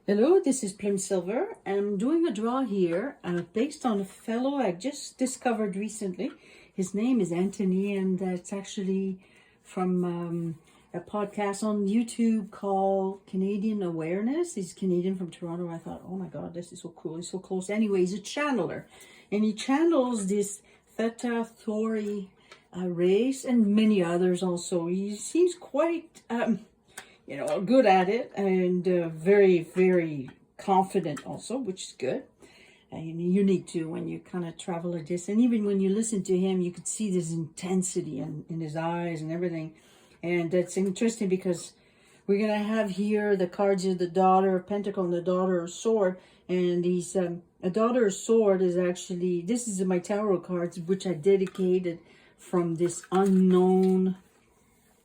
Hello, this is Plum Silver. I'm doing a draw here based on a fellow I just discovered recently. His name is Anthony, and it's actually from a podcast on YouTube called Canadian Awareness. He's Canadian from Toronto. I thought, oh my God, this is so cool. He's so close. Anyway, he's a channeler, and he channels this Theta, Tauri race and many others also. He seems quite good at it, and very, very confident also, which is good. Unique too when you kind of travel a distance. And even when you listen to him, you could see this intensity in his eyes and everything. And it's interesting because we're going to have here the cards of the Daughter of Pentacle and the Daughter of Sword. And he's a Daughter of Sword is actually, this is my tarot cards, which I dedicated from this unknown,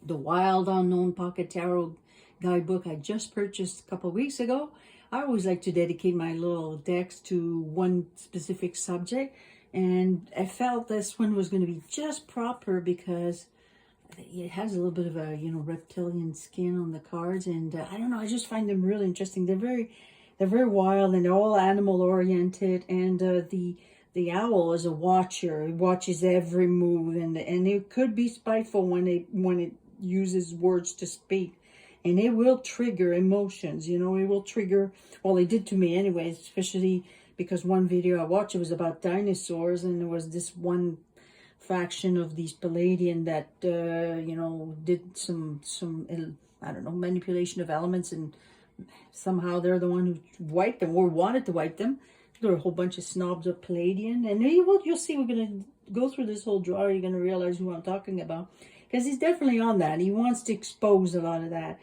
the Wild Unknown Pocket Tarot guidebook I just purchased a couple of weeks ago. I always like to dedicate my little decks to one specific subject, and I felt this one was going to be just proper because it has a little bit of a reptilian skin on the cards, and I don't know, I just find them really interesting. They're very wild, and they're all animal oriented, and the owl is a watcher. It watches every move, and it could be spiteful when it uses words to speak. And it will trigger emotions, it will trigger, well, it did to me anyway, especially because one video I watched, it was about dinosaurs, and there was this one faction of these Palladian that, did some, I don't know, manipulation of elements, and somehow they're the one who wiped them, or wanted to wipe them. There are a whole bunch of snobs of Palladian, and you'll see, we're going to go through this whole draw, you're going to realize who I'm talking about. Because he's definitely on that. He wants to expose a lot of that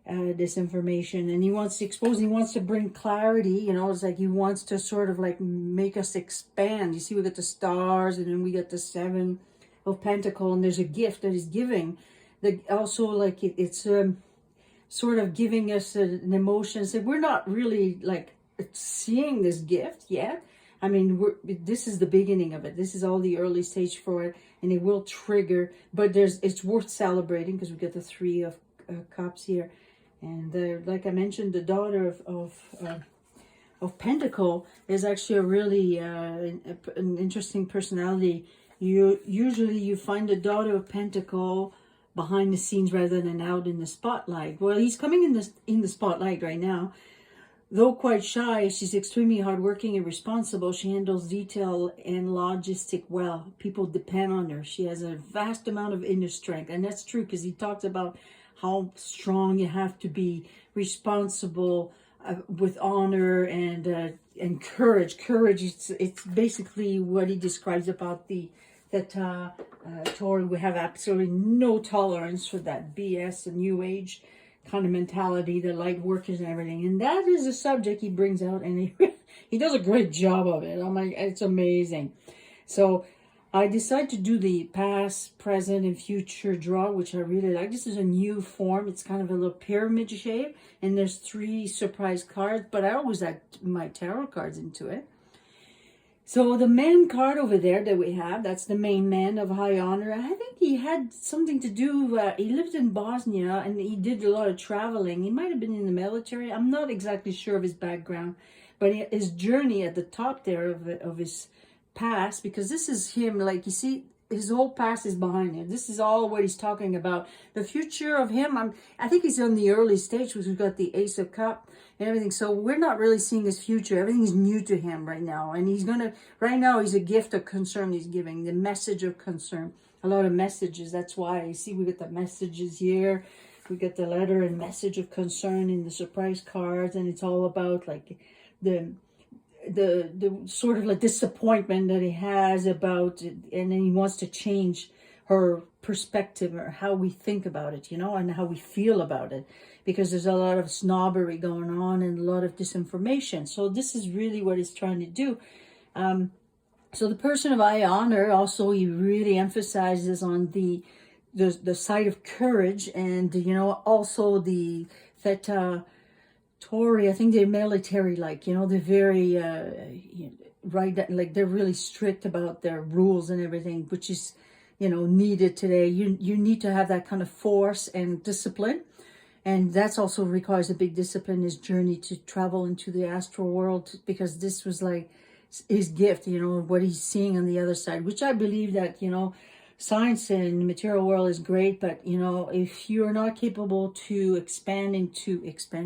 disinformation, and he wants to bring clarity. It's like he wants to sort of like make us expand. You see, we got the stars, and then we got the Seven of Pentacles, and there's a gift that he's giving. Also, like it's sort of giving us an emotion. So we're not really like seeing this gift yet. I mean, this is the beginning of it. This is all the early stage for it, and it will trigger. But it's worth celebrating because we get the Three of Cups here, and like I mentioned, the Daughter of Pentacle is actually a really an interesting personality. Usually you find the Daughter of Pentacle behind the scenes rather than out in the spotlight. Well, he's coming in the spotlight right now. Though quite shy, she's extremely hardworking and responsible. She handles detail and logistic well. People depend on her. She has a vast amount of inner strength. And that's true, because he talks about how strong you have to be, responsible, with honor and courage. Courage, it's basically what he describes about that Tauri. We have absolutely no tolerance for that BS and New Age kind of mentality, the light workers and everything. And that is a subject he brings out, and he does a great job of it. I'm like, it's amazing. So I decided to do the past, present, and future draw, which I really like. This is a new form. It's kind of a little pyramid shape, and there's 3 surprise cards, but I always add my tarot cards into it. So the man card over there that we have, that's the main man of high honor. I think he had something to do, he lived in Bosnia, and he did a lot of traveling. He might have been in the military. I'm not exactly sure of his background, but his journey at the top there of his past, because this is him, like you see, his whole past is behind him. This is all what he's talking about. The future of him, I think he's on the early stage, because we've got the Ace of Cups and everything. So we're not really seeing his future. Everything's new to him right now. And right now, he's a gift of concern he's giving, the message of concern. A lot of messages. That's why you see we get the messages here. We get the letter and message of concern in the surprise cards. And it's all about like the sort of like disappointment that he has about it, and then he wants to change her perspective or how we think about it, and how we feel about it, because there's a lot of snobbery going on and a lot of disinformation. So this is really what he's trying to do. So the person of high honor, also, he really emphasizes on the side of courage, and also the Theta Tauri. I think they're military, like, they're very right, like they're really strict about their rules and everything, which is needed today. You need to have that kind of force and discipline, And that's also requires a big discipline, his journey to travel into the astral world, because this was like his gift, what he's seeing on the other side, which I believe that, science and the material world is great, but if you're not capable to expand, you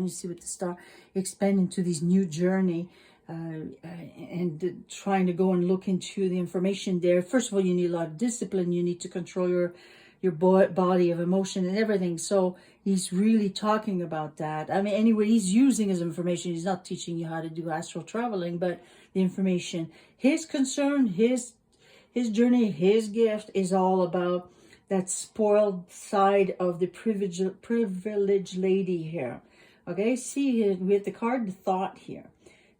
see with the star, expand into this new journey, and trying to go and look into the information there. First of all, you need a lot of discipline. You need to control your body of emotion and everything. So he's really talking about that. I mean, anyway, he's using his information. He's not teaching you how to do astral traveling, but the information, his concern, his journey, his gift is all about that spoiled side of the privileged lady here. Okay, see, we have the card, the thought here.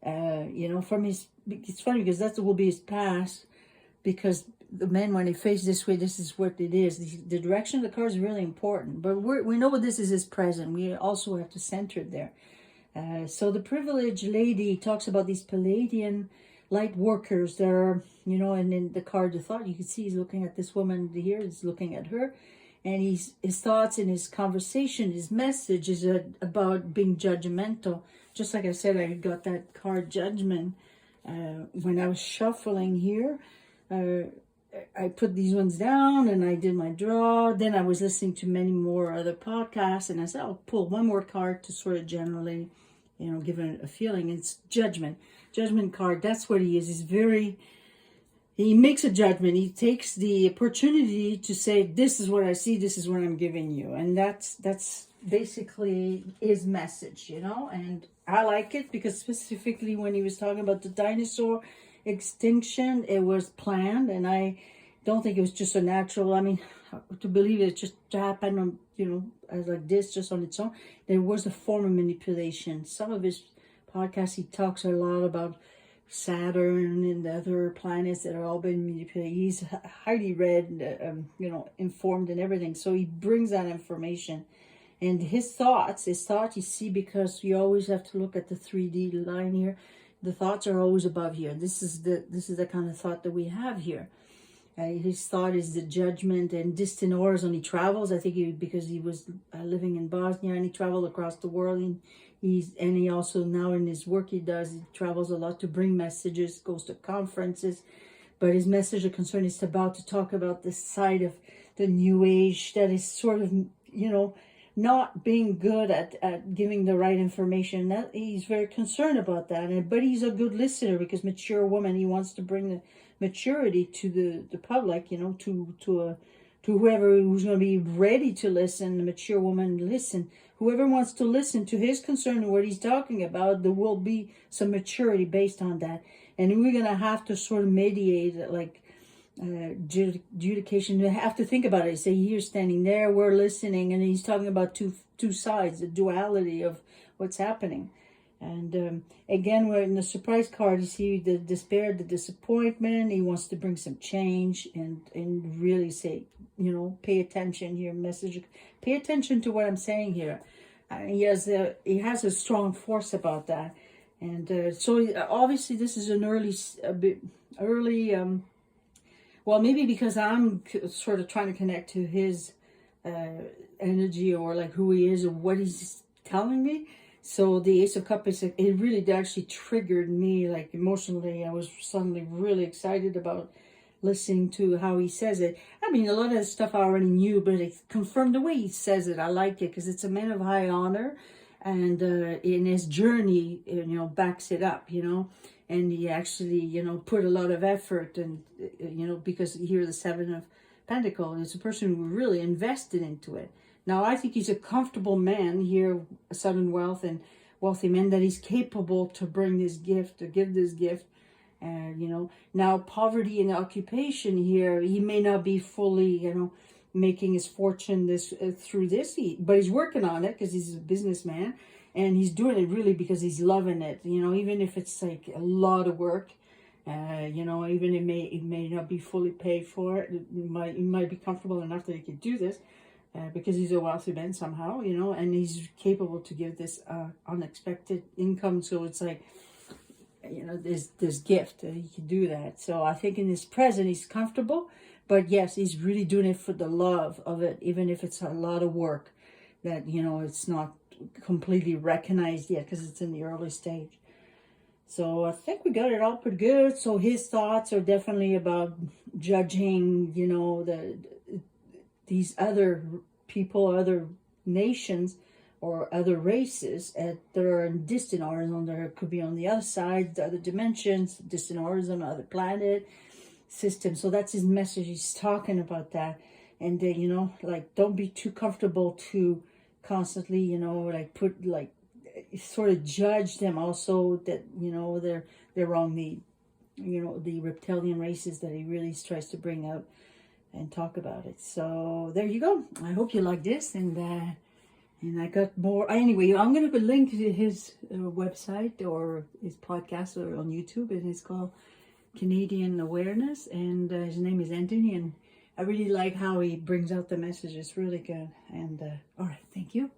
From his, it's funny because that will be his past, because the men, when they face this way, this is what it is. The direction of the card is really important, but we know what this is his present. We also have to center it there. So the privileged lady talks about these Palladian light workers that are, and in the card, the thought, you can see he's looking at this woman here, he's looking at her, and his thoughts and his conversation, his message is about being judgmental. Just like I said, I got that card Judgment when I was shuffling here. I put these ones down and I did my draw. Then I was listening to many more other podcasts, and I said, I'll pull one more card to sort of generally, give it a feeling. It's Judgment card. That's what he is. He makes a judgment. He takes the opportunity to say, this is what I see, this is what I'm giving you. And that's basically his message, and I like it because specifically when he was talking about the dinosaur extinction, it was planned, and I don't think it was just a natural, to believe it just happened, as like this, just on its own. There was a form of manipulation. Some of his podcasts, he talks a lot about Saturn and the other planets that are all been manipulated. He's highly read, informed and everything. So he brings that information. And his thought, you see, because you always have to look at the 3D line here. The thoughts are always above here. This is the kind of thought that we have here. His thought is the judgment and distant horizon. He travels. I think because he was living in Bosnia, and he traveled across the world. And he also, now in his work he travels a lot to bring messages, goes to conferences. But his message of concern is about to talk about the side of the new age that is sort of, not being good at giving the right information. That he's very concerned about that. But he's a good listener, because mature woman, he wants to bring the maturity to the public, to whoever who's going to be ready to listen. The mature woman listen. Whoever wants to listen to his concern and what he's talking about, there will be some maturity based on that. And we're going to have to sort of mediate, like, adjudication. You have to think about it. Say, you're standing there, we're listening, and he's talking about two sides, the duality of what's happening. And again, we're in the surprise card. You see the despair, the disappointment. He wants to bring some change and really say, pay attention here. Message, pay attention to what I'm saying here. He has a strong force about that. And so obviously this is an early. Well, maybe because I'm sort of trying to connect to his energy, or like who he is, or what he's telling me. So the Ace of Cups, it really actually triggered me, like emotionally. I was suddenly really excited about listening to how he says it. A lot of that stuff I already knew, but it confirmed the way he says it. I like it because it's a man of high honor, and in his journey, backs it up, And he actually, put a lot of effort, and, because here the Seven of Pentacles, it's a person who really invested into it. Now, I think he's a comfortable man here, a sudden wealth and wealthy man, that he's capable to bring this gift, to give this gift. Now poverty and occupation here, he may not be fully, making his fortune through this, but he's working on it because he's a businessman. And he's doing it really because he's loving it, even if it's like a lot of work, even it may not be fully paid for. It might be comfortable enough that he could do this because he's a wealthy man somehow, and he's capable to give this unexpected income. So it's like, this gift that he can do that. So I think in his present, he's comfortable, but yes, he's really doing it for the love of it, even if it's a lot of work. that, you know, it's not completely recognized yet because it's in the early stage. So I think we got it all pretty good. So his thoughts are definitely about judging, you know, these other people, other nations, or other races that are in distant horizon. There could be on the other side, the other dimensions, distant horizon, other planet system. So that's his message. He's talking about that. And you know, like, don't be too comfortable to constantly, you know, like put like sort of judge them also, that, you know, they're wrong. The, you know, the reptilian races that he really tries to bring out and talk about it. So there you go. I hope you like this, and I got more. Anyway, I'm going to put a link to his website or his podcast or on YouTube, and it's called Canadian Awareness, and his name is Anthony, and I really like how he brings out the message. It's really good. And all right, thank you.